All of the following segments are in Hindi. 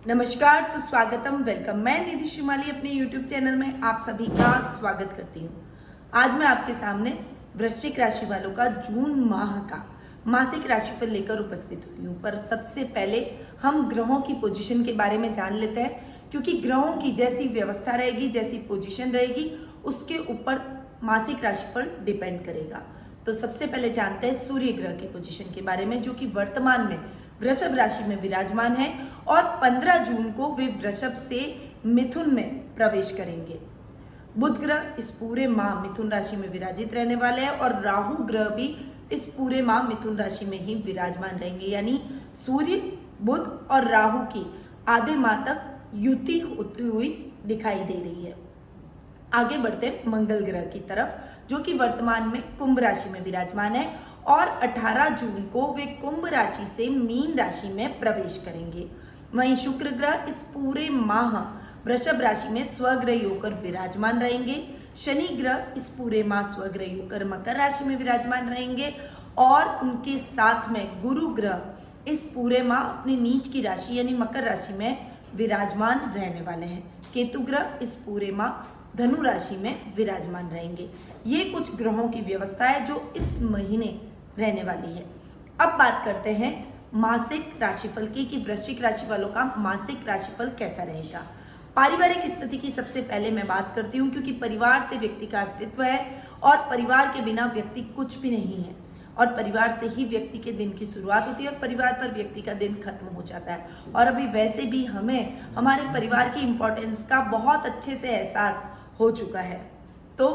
नमस्कार, सुस्वागतम, वेलकम। मैं निधि शिमाली अपने YouTube चैनल में आप सभी का स्वागत करती हूँ। आज मैं आपके सामने वृश्चिक राशि वालों का जून माह का मासिक राशिफल लेकर उपस्थित हुई हूँ। पर सबसे पहले हम ग्रहों की पोजीशन के बारे में जान लेते हैं, क्योंकि ग्रहों की जैसी व्यवस्था रहेगी, जैसी पोजीशन रहेगी, उसके ऊपर मासिक राशिफल डिपेंड करेगा। तो सबसे पहले जानते हैं सूर्य ग्रह की पोजीशन के बारे में, जो कि वर्तमान में वृषभ राशि में विराजमान है और 15 जून को वे वृषभ से मिथुन में प्रवेश करेंगे। बुध ग्रह इस पूरे माह मिथुन राशि में विराजित रहने वाले हैं और राहु ग्रह भी इस पूरे माह मिथुन राशि में ही विराजमान रहेंगे। यानी सूर्य, बुध और राहु की आधे माह तक युति होती हुई दिखाई दे रही है। आगे बढ़ते हैं मंगल ग्रह की तरफ, जो कि वर्तमान में कुंभ राशि में विराजमान है और 18 जून को वे कुंभ राशि से मीन राशि में प्रवेश करेंगे। वहीं शुक्र ग्रह इस पूरे माह वृषभ राशि में स्वग्रही होकर विराजमान रहेंगे। शनि ग्रह इस पूरे माह स्वग्रही होकर मकर राशि में विराजमान रहेंगे और उनके साथ में गुरु ग्रह इस पूरे माह अपनी नीच की राशि यानी मकर राशि में विराजमान रहने वाले हैं। केतु ग्रह इस पूरे माह धनु राशि में विराजमान रहेंगे। ये कुछ ग्रहों की व्यवस्था है जो इस महीने रहने वाली है। अब बात करते हैं मासिक राशिफल की कि वृश्चिक राशि वालों का मासिक राशिफल कैसा रहेगा। पारिवारिक स्थिति की सबसे पहले मैं बात करती हूँ, क्योंकि परिवार से व्यक्ति का अस्तित्व है और परिवार के बिना व्यक्ति कुछ भी नहीं है और परिवार से ही व्यक्ति के दिन की शुरुआत होती है और परिवार पर व्यक्ति का दिन खत्म हो जाता है। और अभी वैसे भी हमें हमारे परिवार की इंपॉर्टेंस का बहुत अच्छे से एहसास हो चुका है। तो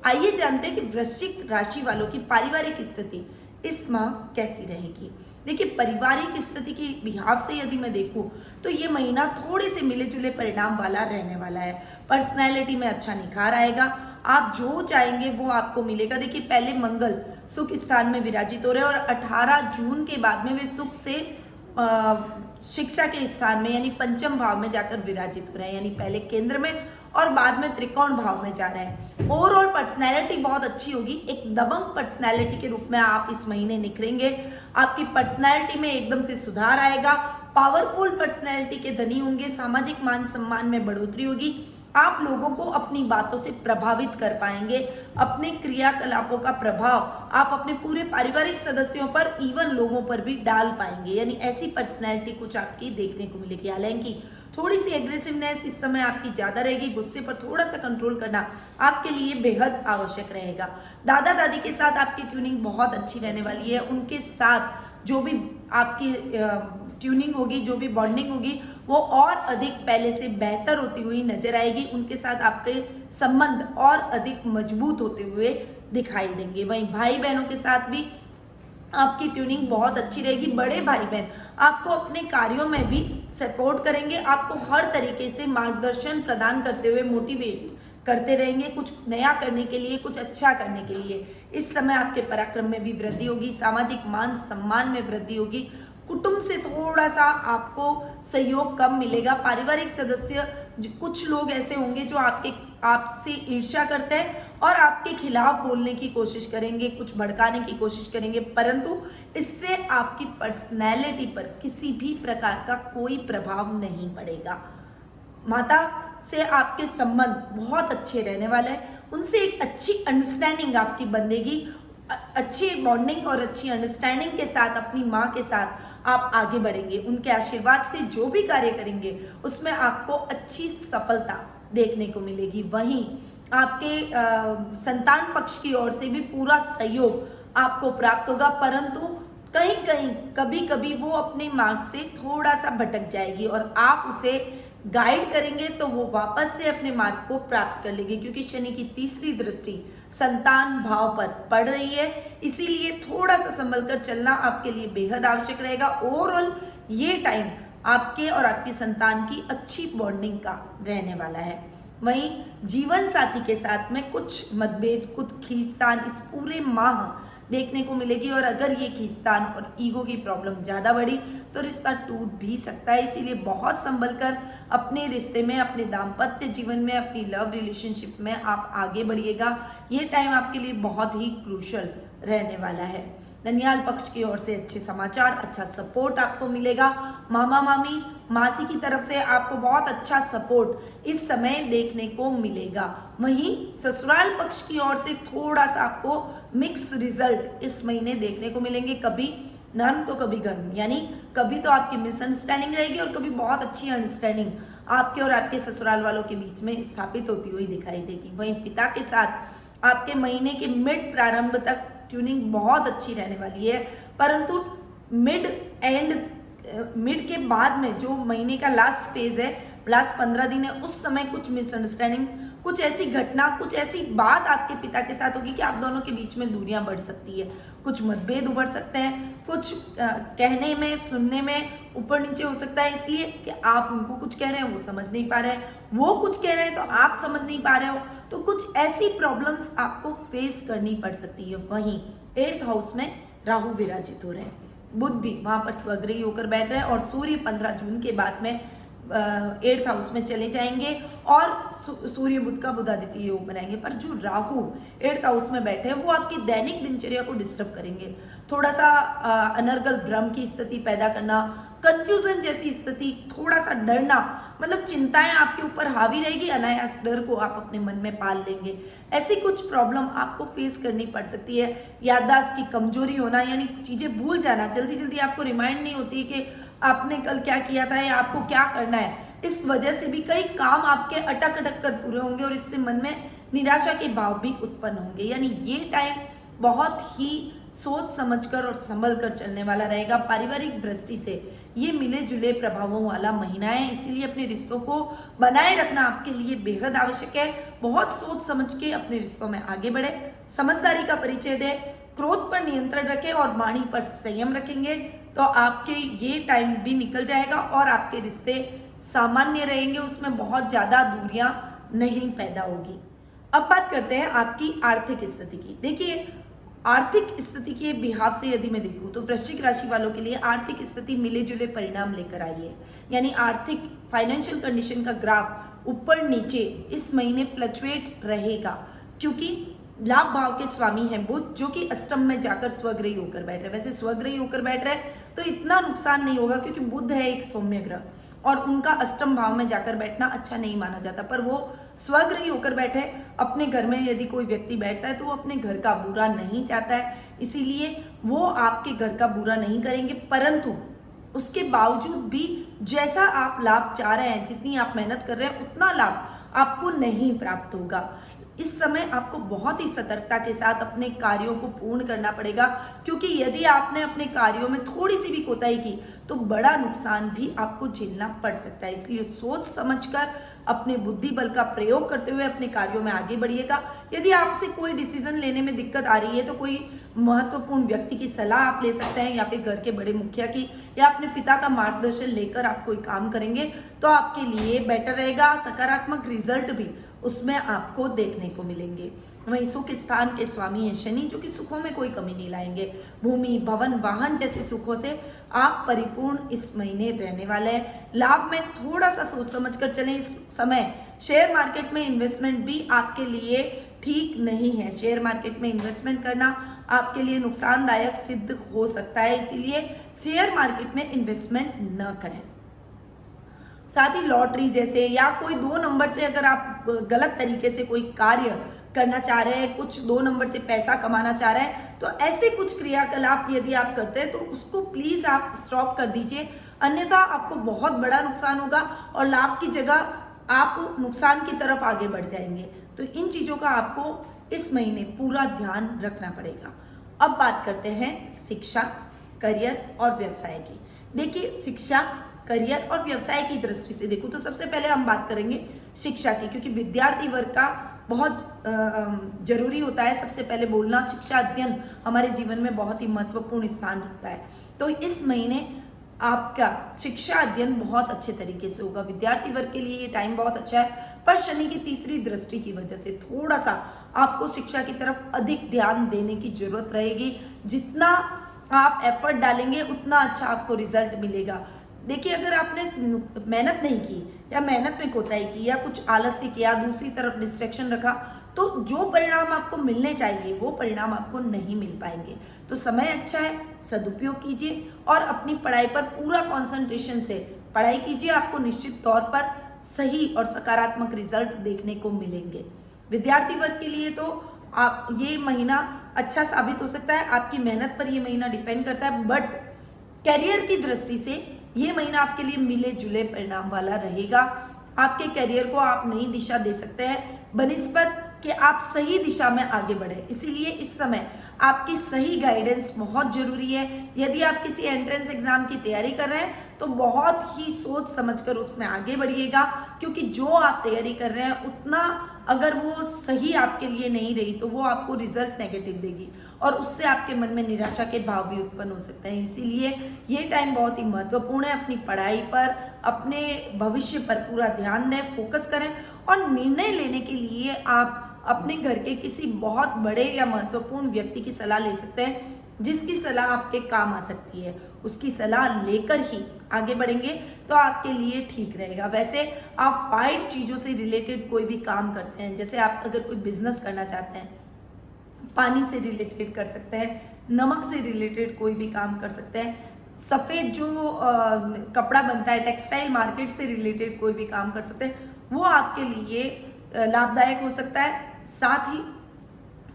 आइए जानते हैं कि वृश्चिक राशि वालों की पारिवारिक स्थिति इस माह कैसी रहेगी। देखिए, पारिवारिक स्थिति के लिहाज से यदि मैं देखूं तो ये महीना थोड़े से मिले जुले परिणाम वाला रहने वाला है। पर्सनैलिटी में अच्छा निखार आएगा, आप जो चाहेंगे वो आपको मिलेगा। देखिए, पहले मंगल सुख स्थान में विराजित हो रहे हैं और 18 जून के बाद में वे सुख से शिक्षा के स्थान में यानी पंचम भाव में जाकर विराजित हो रहे हैं, यानी पहले केंद्र में और बाद में त्रिकोण भाव में जा रहे हैं। ओवरऑल पर्सनैलिटी बहुत अच्छी होगी, एक दबंग पर्सनैलिटी के रूप में आप इस महीने निखरेंगे। आपकी पर्सनैलिटी में एकदम से सुधार आएगा, पावरफुल पर्सनैलिटी के धनी होंगे, सामाजिक मान सम्मान में बढ़ोतरी होगी। आप लोगों को अपनी बातों से प्रभावित कर पाएंगे, अपने क्रियाकलापों का प्रभाव आप अपने पूरे पारिवारिक सदस्यों पर, इवन लोगों पर भी डाल पाएंगे। यानी ऐसी पर्सनैलिटी कुछ आपकी देखने को मिलेगी। हालांकि थोड़ी सी एग्रेसिवनेस इस समय आपकी ज्यादा रहेगी, गुस्से पर थोड़ा सा कंट्रोल करना आपके लिए बेहद आवश्यक रहेगा। दादा दादी के साथ आपकी ट्यूनिंग बहुत अच्छी रहने वाली है। उनके साथ जो भी आपकी ट्यूनिंग होगी, जो भी बॉन्डिंग होगी, वो और अधिक पहले से बेहतर होती हुई नजर आएगी। उनके साथ आपके संबंध और अधिक मजबूत होते हुए दिखाई देंगे। वहीं भाई बहनों के साथ भी आपकी ट्यूनिंग बहुत अच्छी रहेगी। बड़े भाई बहन आपको अपने कार्यों में भी सपोर्ट करेंगे, आपको हर तरीके से मार्गदर्शन प्रदान करते हुए मोटिवेट करते रहेंगे कुछ नया करने के लिए, कुछ अच्छा करने के लिए। इस समय आपके पराक्रम में भी वृद्धि होगी, सामाजिक मान सम्मान में वृद्धि होगी। कुटुंब से थोड़ा सा आपको सहयोग कम मिलेगा। पारिवारिक सदस्य कुछ लोग ऐसे होंगे जो आपसे ईर्ष्या करते हैं और आपके खिलाफ बोलने की कोशिश करेंगे, कुछ भड़काने की कोशिश करेंगे, परंतु इससे आपकी पर्सनैलिटी पर किसी भी प्रकार का कोई प्रभाव नहीं पड़ेगा। माता से आपके संबंध बहुत अच्छे रहने वाले हैं, उनसे एक अच्छी अंडरस्टैंडिंग आपकी बनेगी। अच्छी बॉन्डिंग और अच्छी अंडरस्टैंडिंग के साथ अपनी माँ के साथ आप आगे बढ़ेंगे। उनके आशीर्वाद से जो भी कार्य करेंगे उसमें आपको अच्छी सफलता देखने को मिलेगी। वहीं आपके संतान पक्ष की ओर से भी पूरा सहयोग आपको प्राप्त होगा, परंतु कहीं कहीं कभी कभी वो अपने मार्ग से थोड़ा सा भटक जाएगी और आप उसे गाइड करेंगे तो वो वापस से अपने मार्ग को प्राप्त कर लेगी, क्योंकि शनि की तीसरी दृष्टि संतान भाव पर पड़ रही है। इसीलिए थोड़ा सा संभल कर चलना आपके लिए बेहद आवश्यक रहेगा। ओवरऑल ये टाइम आपके और आपकी संतान की अच्छी बॉन्डिंग का रहने वाला है। वहीं जीवन साथी के साथ में कुछ मतभेद, कुछ खींचतान इस पूरे माह देखने को मिलेगी और अगर ये खींचतान और ईगो की प्रॉब्लम ज़्यादा बढ़ी तो रिश्ता टूट भी सकता है। इसीलिए बहुत संभल कर अपने रिश्ते में, अपने दाम्पत्य जीवन में, अपनी लव रिलेशनशिप में आप आगे बढ़िएगा। ये टाइम आपके लिए बहुत ही क्रूशल रहने वाला है। ननिहाल पक्ष की ओर से अच्छे समाचार, अच्छा सपोर्ट आपको मिलेगा। मामा मामी मासी की तरफ से आपको बहुत अच्छा सपोर्ट इस समय देखने को मिलेगा। वहीं ससुराल पक्ष की ओर से थोड़ा सा आपको मिक्स रिजल्ट इस महीने देखने को मिलेंगे, कभी नर्म तो कभी गर्म, यानी कभी तो आपकी मिसअंडरस्टैंडिंग रहेगी और कभी बहुत अच्छी अंडरस्टैंडिंग आपके और आपके ससुराल वालों के बीच में स्थापित होती हुई दिखाई देगी। वहीं पिता के साथ आपके महीने के मिड प्रारंभ तक ट्यूनिंग बहुत अच्छी रहने वाली है, परंतु मिड के बाद में जो महीने का लास्ट फेज है, लास्ट 15 दिन है, उस समय कुछ मिसअंडरस्टैंडिंग, कुछ ऐसी घटना, कुछ ऐसी बात आपके पिता के साथ होगी कि आप दोनों के बीच में दूरियां बढ़ सकती है, कुछ मतभेद उभर सकते हैं, कुछ कहने में सुनने में ऊपर नीचे हो सकता है, इसलिए कि आप उनको कुछ कह रहे हैं वो समझ नहीं पा रहे हैं, वो कुछ कह रहे हैं तो आप समझ नहीं पा रहे हो, तो कुछ ऐसी प्रॉब्लम्स आपको फेस करनी पड़ सकती है। वहीं 8th हाउस में राहु विराजित हो रहे हैं, बुध भी वहां पर स्वग्रही होकर बैठ रहे हैं और सूर्य 15 जून के बाद में 8th हाउस में चले जाएंगे और सूर्य बुध का बुधादित्य योग बनाएंगे। पर जो राहु 8th हाउस में बैठे हैं वो आपकी दैनिक दिनचर्या को डिस्टर्ब करेंगे, थोड़ा सा अनर्गल भ्रम की स्थिति पैदा करना, कंफ्यूजन जैसी स्थिति, थोड़ा सा डरना, मतलब चिंताएं आपके ऊपर हावी रहेगी, अनायास डर को आप अपने मन में पाल लेंगे। ऐसी कुछ प्रॉब्लम आपको फेस करनी पड़ सकती है। याददाश्त की कमजोरी होना, यानी चीजें भूल जाना, जल्दी जल्दी आपको रिमाइंड नहीं होती कि आपने कल क्या किया था या आपको क्या करना है, इस वजह से भी कई काम आपके अटक अटक कर पूरे होंगे और इससे मन में निराशा के भाव भी उत्पन्न होंगे। यानी ये टाइम बहुत ही सोच समझकर और संभल कर चलने वाला रहेगा। पारिवारिक दृष्टि से ये मिले जुले प्रभावों वाला महीना है, इसीलिए अपने रिश्तों को बनाए रखना आपके लिए बेहद आवश्यक है। बहुत सोच समझ के अपने रिश्तों में आगे बढ़े, समझदारी का परिचय दे, क्रोध पर नियंत्रण रखें और वाणी पर संयम रखेंगे तो आपके ये टाइम भी निकल जाएगा और आपके रिश्ते सामान्य रहेंगे, उसमें बहुत ज्यादा दूरियां नहीं पैदा होगी। अब बात करते हैं आपकी आर्थिक स्थिति की। देखिए, आर्थिक स्थिति के बिहाव से यदि मैं देखूं तो वृश्चिक राशि वालों के लिए आर्थिक स्थिति मिले जुले परिणाम लेकर आई है, यानी आर्थिक फाइनेंशियल कंडीशन का ग्राफ ऊपर नीचे इस महीने फ्लक्चुएट रहेगा, क्योंकि लाभ भाव के स्वामी हैं बुध, जो कि अष्टम में जाकर स्वग्रही होकर बैठ रहे हैं। वैसे स्वग्रही होकर बैठ रहे हैं तो इतना नुकसान नहीं होगा, क्योंकि बुध है एक सौम्य ग्रह और उनका अष्टम भाव में जाकर बैठना अच्छा नहीं माना जाता, पर वो स्वग्रही होकर बैठे। अपने घर में यदि कोई व्यक्ति बैठता है तो वो अपने घर का बुरा नहीं चाहता है, इसीलिए वो आपके घर का बुरा नहीं करेंगे, परंतु उसके बावजूद भी जैसा आप लाभ चाह रहे हैं, जितनी आप मेहनत कर रहे हैं, उतना लाभ आपको नहीं प्राप्त होगा। इस समय आपको बहुत ही सतर्कता के साथ अपने कार्यों को पूर्ण करना पड़ेगा, क्योंकि यदि आपने अपने कार्यों में थोड़ी सी भी कोताही की तो बड़ा नुकसान भी आपको झेलना पड़ सकता है। इसलिए सोच समझकर अपने बुद्धि बल का प्रयोग करते हुए अपने कार्यों में आगे बढ़िएगा। यदि आपसे कोई डिसीजन लेने में दिक्कत आ रही है तो कोई महत्वपूर्ण व्यक्ति की सलाह आप ले सकते हैं, या फिर घर के बड़े मुखिया की या अपने पिता का मार्गदर्शन लेकर आप कोई काम करेंगे तो आपके लिए बेटर रहेगा। सकारात्मक रिजल्ट भी उसमें आपको देखने को मिलेंगे। वहीं सुख स्थान के स्वामी हैं शनि, जो कि सुखों में कोई कमी नहीं लाएंगे। भूमि, भवन, वाहन जैसे सुखों से आप परिपूर्ण इस महीने रहने वाले हैं। लाभ में थोड़ा सा सोच समझ कर चलें। इस समय शेयर मार्केट में इन्वेस्टमेंट भी आपके लिए ठीक नहीं है। शेयर मार्केट में इन्वेस्टमेंट करना आपके लिए नुकसानदायक सिद्ध हो सकता है, इसीलिए शेयर मार्केट में इन्वेस्टमेंट न करें। साथ ही लॉटरी जैसे या कोई 2 नंबर से अगर आप गलत तरीके से कोई कार्य करना चाह रहे हैं, कुछ 2 नंबर से पैसा कमाना चाह रहे हैं, तो ऐसे कुछ क्रियाकलाप यदि आप करते हैं तो उसको प्लीज आप स्टॉप कर दीजिए, अन्यथा आपको बहुत बड़ा नुकसान होगा और लाभ की जगह आप नुकसान की तरफ आगे बढ़ जाएंगे। तो इन चीजों का आपको इस महीने पूरा ध्यान रखना पड़ेगा। अब बात करते हैं शिक्षा, करियर और व्यवसाय की। देखिए, शिक्षा, करियर और व्यवसाय की दृष्टि से देखो तो सबसे पहले हम बात करेंगे शिक्षा की, क्योंकि विद्यार्थी वर्ग का बहुत जरूरी होता है सबसे पहले बोलना। शिक्षा अध्ययन हमारे जीवन में बहुत ही महत्वपूर्ण स्थान रखता है, तो इस महीने आपका शिक्षा अध्ययन बहुत अच्छे तरीके से होगा। विद्यार्थी वर्ग के लिए ये टाइम बहुत अच्छा है, पर शनि की तीसरी दृष्टि की वजह से थोड़ा सा आपको शिक्षा की तरफ अधिक ध्यान देने की जरूरत रहेगी। जितना आप एफर्ट डालेंगे उतना अच्छा आपको रिजल्ट मिलेगा। देखिए, अगर आपने मेहनत नहीं की या मेहनत में कोताही की या कुछ आलस्य किया, दूसरी तरफ डिस्ट्रैक्शन रखा, तो जो परिणाम आपको मिलने चाहिए वो परिणाम आपको नहीं मिल पाएंगे। तो समय अच्छा है, सदुपयोग कीजिए और अपनी पढ़ाई पर पूरा कंसंट्रेशन से पढ़ाई कीजिए, आपको निश्चित तौर पर सही और सकारात्मक रिजल्ट देखने को मिलेंगे। विद्यार्थी वर्ग के लिए तो आप ये महीना अच्छा साबित हो सकता है, आपकी मेहनत पर ये महीना डिपेंड करता है, बट करियर की दृष्टि से ये महीना आपके लिए मिले जुले परिणाम वाला रहेगा। आपके करियर को आप नई दिशा दे सकते हैं बनिस्बत कि आप सही दिशा में आगे बढ़े। इसीलिए इस समय आपकी सही गाइडेंस बहुत जरूरी है। यदि आप किसी एंट्रेंस एग्जाम की तैयारी कर रहे हैं तो बहुत ही सोच समझकर उसमें आगे बढ़िएगा, क्योंकि जो आप तैयारी कर रहे हैं उतना अगर वो सही आपके लिए नहीं रही तो वो आपको रिजल्ट नेगेटिव देगी और उससे आपके मन में निराशा के भाव भी उत्पन्न हो सकते हैं। इसीलिए ये टाइम बहुत ही महत्वपूर्ण है। अपनी पढ़ाई पर, अपने भविष्य पर पूरा ध्यान दें, फोकस करें और निर्णय लेने के लिए आप अपने घर के किसी बहुत बड़े या महत्वपूर्ण व्यक्ति की सलाह ले सकते हैं, जिसकी सलाह आपके काम आ सकती है। उसकी सलाह लेकर ही आगे बढ़ेंगे तो आपके लिए ठीक रहेगा। वैसे आप वाइड चीज़ों से रिलेटेड कोई भी काम करते हैं, जैसे आप अगर कोई बिजनेस करना चाहते हैं, पानी से रिलेटेड कर सकते हैं, नमक से रिलेटेड कोई भी काम कर सकते हैं, सफ़ेद जो कपड़ा बनता है, टेक्सटाइल मार्केट से रिलेटेड कोई भी काम कर सकते हैं, वो आपके लिए लाभदायक हो सकता है। साथ ही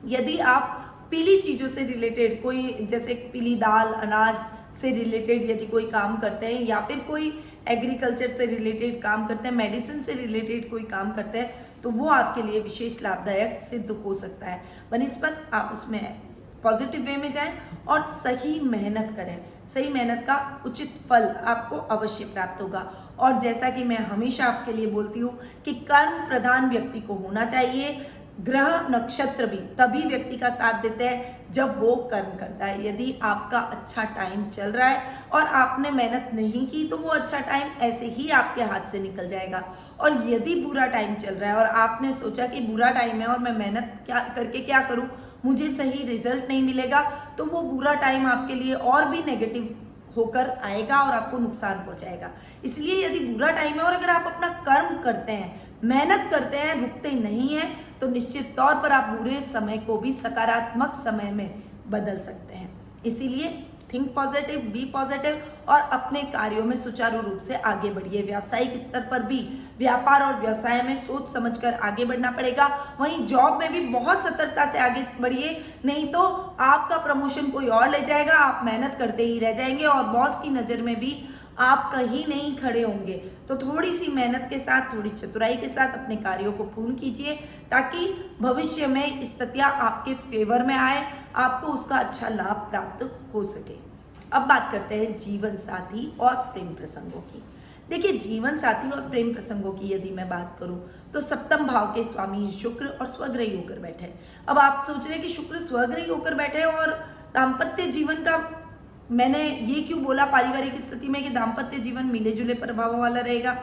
यदि आप पीली चीज़ों से रिलेटेड कोई, जैसे पीली दाल, अनाज से रिलेटेड यदि कोई काम करते हैं या फिर कोई एग्रीकल्चर से रिलेटेड काम करते हैं, मेडिसिन से रिलेटेड कोई काम करते हैं, तो वो आपके लिए विशेष लाभदायक सिद्ध हो सकता है। बनिस्बत आप उसमें पॉजिटिव वे में जाएं और सही मेहनत करें। सही मेहनत का उचित फल आपको अवश्य प्राप्त होगा। और जैसा कि मैं हमेशा आपके लिए बोलती हूँ कि कर्म प्रधान व्यक्ति को होना चाहिए। ग्रह नक्षत्र भी तभी व्यक्ति का साथ देते हैं जब वो कर्म करता है। यदि आपका अच्छा टाइम चल रहा है और आपने मेहनत नहीं की तो वो अच्छा टाइम ऐसे ही आपके हाथ से निकल जाएगा। और यदि बुरा टाइम चल रहा है और आपने सोचा कि बुरा टाइम है और मैं मेहनत क्या करूं, मुझे सही रिजल्ट नहीं मिलेगा, तो वो बुरा टाइम आपके लिए और भी नेगेटिव होकर आएगा और आपको नुकसान पहुंचाएगा। इसलिए यदि बुरा टाइम है और अगर आप अपना कर्म करते हैं, मेहनत करते हैं, रुकते नहीं हैं, तो निश्चित तौर पर आप बुरे समय को भी सकारात्मक समय में बदल सकते हैं। इसीलिए थिंक पॉजिटिव, बी पॉजिटिव और अपने कार्यों में सुचारू रूप से आगे बढ़िए। व्यावसायिक स्तर पर भी व्यापार और व्यवसाय में सोच समझकर आगे बढ़ना पड़ेगा। वहीं जॉब में भी बहुत सतर्कता से आगे बढ़िए, नहीं तो आपका प्रमोशन कोई और ले जाएगा, आप मेहनत करते ही रह जाएंगे और बॉस की नज़र में भी आप कहीं नहीं खड़े होंगे। तो थोड़ी सी मेहनत के साथ, थोड़ी चतुराई के साथ अपने कार्यों को पूर्ण कीजिए ताकि भविष्य में स्थितियां आपके फेवर में आए, आपको उसका अच्छा लाभ प्राप्त हो सके। अब बात करते हैं जीवन साथी और प्रेम प्रसंगों की। देखिए, जीवन साथी और प्रेम प्रसंगों की यदि मैं बात करूं तो सप्तम भाव के स्वामी शुक्र और स्वग्रही होकर बैठे। अब आप सोच रहे हैं कि शुक्र स्वग्रही होकर बैठे और दाम्पत्य जीवन का, मैंने ये क्यों बोला पारिवारिक स्थिति में कि दाम्पत्य जीवन मिले जुले प्रभावों वाला रहेगा,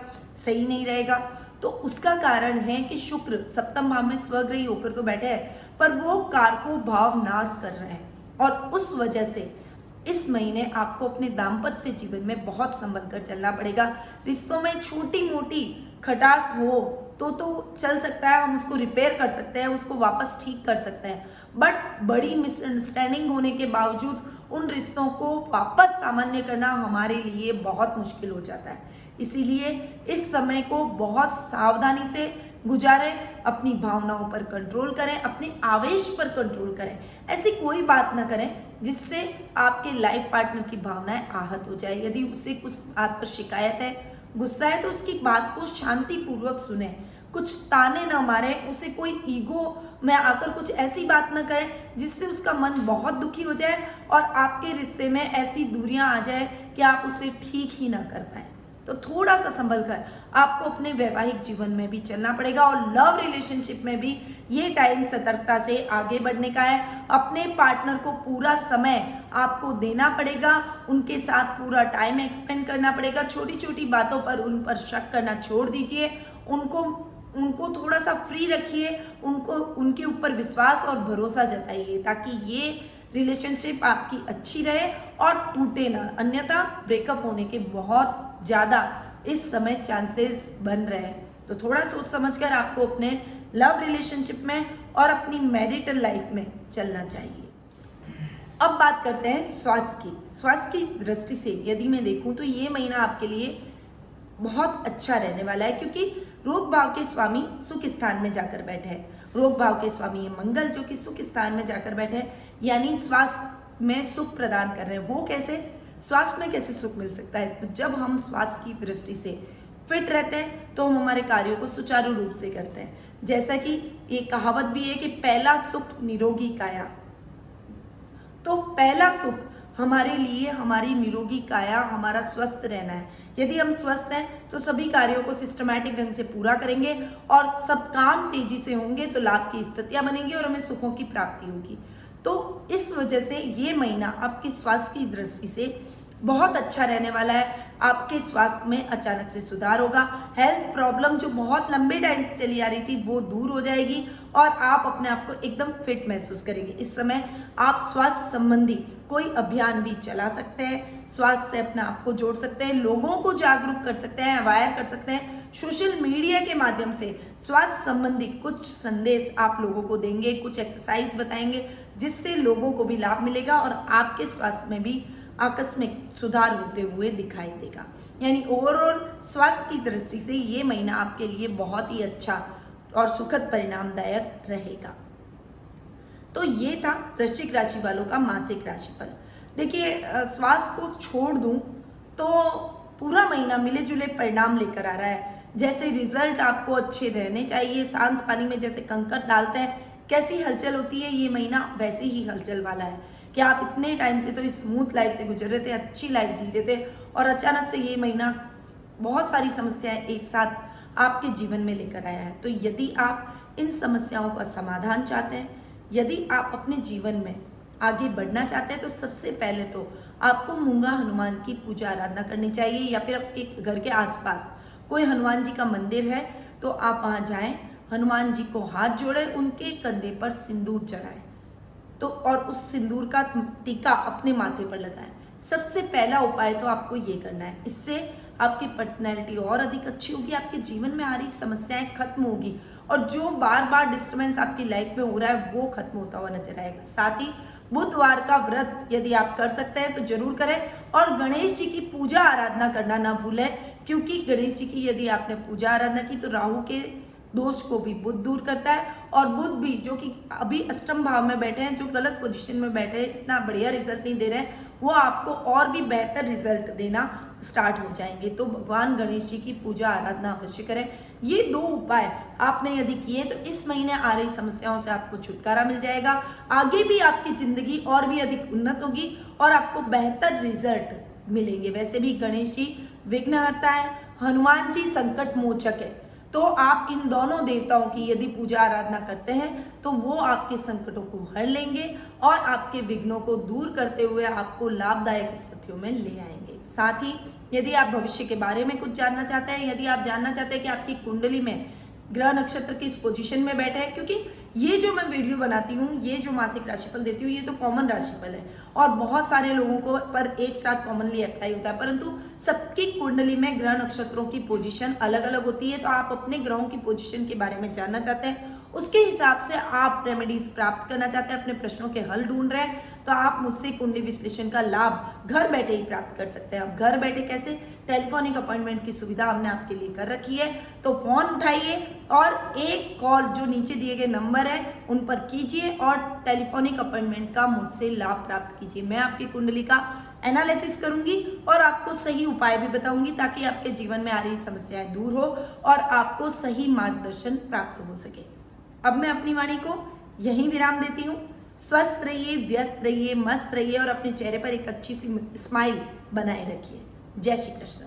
सही नहीं रहेगा। तो उसका कारण है कि शुक्र सप्तम भाव में स्वग्रही होकर तो बैठे हैं, पर वो कारको भाव नाश कर रहे हैं और उस वजह से इस महीने आपको अपने दाम्पत्य जीवन में बहुत संभल कर चलना पड़ेगा। रिश्तों में छोटी मोटी खटास हो तो चल सकता है, हम उसको रिपेयर कर सकते हैं, उसको वापस ठीक कर सकते हैं, बट बड़ी मिसअंडरस्टैंडिंग होने के बावजूद उन रिश्तों को वापस सामान्य करना हमारे लिए बहुत मुश्किल हो जाता है। इसीलिए इस समय को बहुत सावधानी से गुजारें, अपनी भावनाओं पर कंट्रोल करें, अपने आवेश पर कंट्रोल करें। ऐसी कोई बात ना करें जिससे आपके लाइफ पार्टनर की भावनाएं आहत हो जाए। यदि उसे कुछ बात पर शिकायत है, गुस्सा है, तो उसकी बात को शांतिपूर्वक सुने, कुछ ताने ना मारे, उसे कोई ईगो में आकर कुछ ऐसी बात ना कहे जिससे उसका मन बहुत दुखी हो जाए और आपके रिश्ते में ऐसी दूरियां आ जाए कि आप उसे ठीक ही ना कर पाए। तो थोड़ा सा संभल कर आपको अपने वैवाहिक जीवन में भी चलना पड़ेगा और लव रिलेशनशिप में भी ये टाइम सतर्कता से आगे बढ़ने का है। अपने पार्टनर को पूरा समय आपको देना पड़ेगा, उनके साथ पूरा टाइम एक्सपेंड करना पड़ेगा। छोटी छोटी बातों पर उन पर शक करना छोड़ दीजिए, उनको थोड़ा सा फ्री रखिए, उनके ऊपर विश्वास और भरोसा जताइए ताकि ये रिलेशनशिप आपकी अच्छी रहे और टूटे ना, अन्यथा ब्रेकअप होने के बहुत ज़्यादा इस समय चांसेस बन रहे हैं। तो थोड़ा सोच समझकर आपको अपने लव रिलेशनशिप में और अपनी मैरिटल लाइफ में चलना चाहिए। अब बात करते हैं स्वास्थ्य की। स्वास्थ्य की दृष्टि से यदि मैं देखूं तो ये महीना आपके लिए बहुत अच्छा रहने वाला है, क्योंकि रोग भाव के स्वामी सुख स्थान में जाकर बैठे हैं। रोग भाव के स्वामी ये मंगल जो कि सुख स्थान में जाकर बैठे हैं, यानी स्वास्थ्य में सुख प्रदान कर रहे हैं। वो कैसे, स्वास्थ्य में कैसे सुख मिल सकता है? तो जब हम स्वास्थ्य की दृष्टि से फिट रहते हैं तो हम हमारे कार्यों को सुचारू रूप से करते हैं। जैसा कि ये कहावत भी है कि पहला सुख निरोगी काया। तो पहला सुख हमारे लिए हमारी निरोगी काया, हमारा स्वस्थ रहना है। यदि हम स्वस्थ हैं तो सभी कार्यों को सिस्टमैटिक ढंग से पूरा करेंगे और सब काम तेजी से होंगे, तो लाभ की स्थितियां बनेंगी और हमें सुखों की प्राप्ति होगी। तो इस वजह से ये महीना आपकी स्वास्थ्य की दृष्टि से बहुत अच्छा रहने वाला है। आपके स्वास्थ्य में अचानक से सुधार होगा। हेल्थ प्रॉब्लम जो बहुत लंबे टाइम से चली आ रही थी वो दूर हो जाएगी और आप अपने आप को एकदम फिट महसूस करेंगे। इस समय आप स्वास्थ्य संबंधी कोई अभियान भी चला सकते हैं, स्वास्थ्य से अपने आप को जोड़ सकते हैं, लोगों को जागरूक कर सकते हैं, अवेयर कर सकते हैं। सोशल मीडिया के माध्यम से स्वास्थ्य संबंधी कुछ संदेश आप लोगों को देंगे, कुछ एक्सरसाइज बताएंगे, जिससे लोगों को भी लाभ मिलेगा और आपके स्वास्थ्य में भी आकस्मिक सुधार होते हुए दिखाई देगा। यानी ओवरऑल स्वास्थ्य की दृष्टि से ये महीना आपके लिए बहुत ही अच्छा और सुखद परिणामदायक रहेगा। तो ये था वृश्चिक राशि वालों का मासिक राशिफल। देखिए, स्वास्थ्य को छोड़ दूं तो पूरा महीना मिले जुले परिणाम लेकर आ रहा है। जैसे रिजल्ट आपको अच्छे रहने चाहिए, शांत पानी में जैसे कंकर डालते हैं कैसी हलचल होती है, ये महीना वैसे ही हलचल वाला है कि आप इतने टाइम से तो स्मूथ लाइफ से गुजर रहे थे, अच्छी लाइफ जी रहे थे, और अचानक से ये महीना बहुत सारी समस्याएं एक साथ आपके जीवन में लेकर आया है। तो यदि आप इन समस्याओं का समाधान चाहते हैं, यदि आप अपने जीवन में आगे बढ़ना चाहते हैं, तो सबसे पहले तो आपको मूंगा हनुमान की पूजा आराधना करनी चाहिए, या फिर आपके घर के आसपास कोई हनुमान जी का मंदिर है तो आप वहाँ जाएं, हनुमान जी को हाथ जोड़ें, उनके कंधे पर सिंदूर चढ़ाएं, तो और उस सिंदूर का टीका अपने माथे पर लगाएं। सबसे पहला उपाय तो आपको ये करना है। इससे आपकी पर्सनैलिटी और अधिक अच्छी होगी, आपके जीवन में आ रही समस्याएं खत्म होगी और जो बार बार डिस्टर्बेंस आपकी लाइफ में हो रहा है वो खत्म होता हुआ नजर आएगा। साथ ही बुधवार का व्रत यदि आप कर सकते हैं तो जरूर करें, और गणेश जी की पूजा आराधना करना ना भूलें, क्योंकि गणेश जी की यदि आपने पूजा आराधना की तो राहु के दोष को भी बुध दूर करता है, और बुध भी जो कि अभी अष्टम भाव में बैठे हैं, जो गलत पोजीशन में बैठे हैं, इतना बढ़िया रिजल्ट नहीं दे रहे हैं, वो आपको और भी बेहतर रिजल्ट देना स्टार्ट हो जाएंगे। तो भगवान गणेश जी की पूजा आराधना अवश्य करें। ये दो उपाय आपने यदि किए तो इस महीने आ रही समस्याओं से आपको छुटकारा मिल जाएगा। आगे भी आपकी जिंदगी और भी अधिक उन्नत होगी और आपको बेहतर रिजल्ट मिलेंगे। वैसे भी गणेश जी विघ्नहर्ता है, हनुमान जी संकट मोचक है, तो आप इन दोनों देवताओं की यदि पूजा आराधना करते हैं तो वो आपके संकटों को हर लेंगे और आपके विघ्नों को दूर करते हुए आपको लाभदायक स्थितियों में ले आएंगे। साथ ही यदि आप भविष्य के बारे में कुछ जानना चाहते हैं, यदि आप जानना चाहते हैं कि आपकी कुंडली में ग्रह नक्षत्र किस पोजीशन में बैठे हैं, क्योंकि ये जो मैं वीडियो बनाती हूँ, ये जो मासिक राशिफल देती हूँ, ये तो कॉमन राशिफल है और बहुत सारे लोगों को पर एक साथ कॉमनली अप्लाई होता है, परंतु सबकी कुंडली में ग्रह नक्षत्रों की पोजीशन अलग अलग होती है। तो आप अपने ग्रहों की पोजीशन के बारे में जानना चाहते हैं, उसके हिसाब से आप रेमेडीज प्राप्त करना चाहते हैं, अपने प्रश्नों के हल ढूंढ रहे हैं, तो आप मुझसे कुंडली विश्लेषण का लाभ घर बैठे ही प्राप्त कर सकते हैं। अब घर बैठे कैसे? टेलीफोनिक अपॉइंटमेंट की सुविधा हमने आपके लिए कर रखी है, तो फोन उठाइए और एक कॉल जो नीचे दिए गए नंबर है उन पर कीजिए और टेलीफोनिक अपॉइंटमेंट का मुझसे लाभ प्राप्त कीजिए। मैं आपकी कुंडली का एनालिसिस करूंगी और आपको सही उपाय भी बताऊंगी, ताकि आपके जीवन में आ रही समस्याएं दूर हो और आपको सही मार्गदर्शन प्राप्त हो सके। अब मैं अपनी वाणी को यहीं विराम देती हूँ। स्वस्थ रहिए, व्यस्त रहिए, मस्त रहिए और अपने चेहरे पर एक अच्छी सी स्माइल बनाए रखिए। जय श्री कृष्ण।